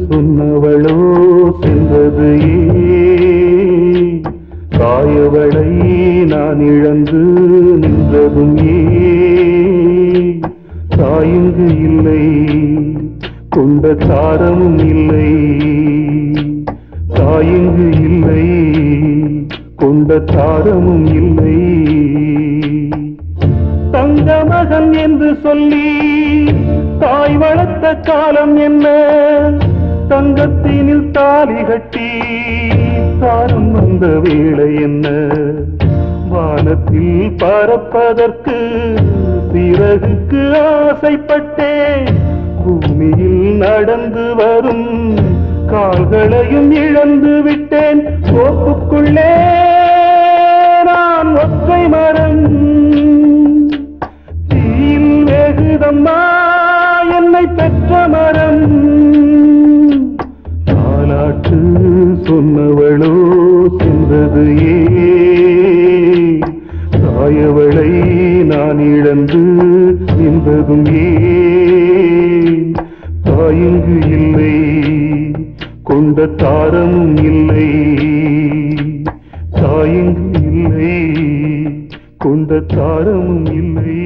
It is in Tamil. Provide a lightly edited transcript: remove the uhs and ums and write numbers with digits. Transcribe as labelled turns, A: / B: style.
A: சொன்னவளோ சென்றது ஏன்? தாயவளை நான் இழந்து நின்றதும் ஏன்? தாயிங்கு இல்லை, கொண்ட தாரமும் இல்லை. தாயிங்கு இல்லை, கொண்ட தாரமும் இல்லை. தங்க மகன் என்று சொல்லி தாய் வளர்த்த காலம் என்ன? தங்கத்தினில் தாலி கட்டி தாரம் வந்த வேளை என்ன? வானத்தில் பறப்பதற்கு சிறகுக்கு ஆசைப்பட்டேன். பூமியில் நடந்து வரும் கால்களையும் இழந்து விட்டேன். தோப்புக்குள்ளே நான் ஒற்றை மரம், தீயில் வேகுதம்மா என்னை பெற்ற மரம். தாலாட்டு சொன்னவளோ சென்றது ஏன்? தாயவளை நான் இழந்து நின்றதும் ஏன்? தாயிங்கு இல்லை, கொண்ட தாரமும் இல்லை. தாயிங்கு இல்லை, கொண்ட தாரமும் இல்லை.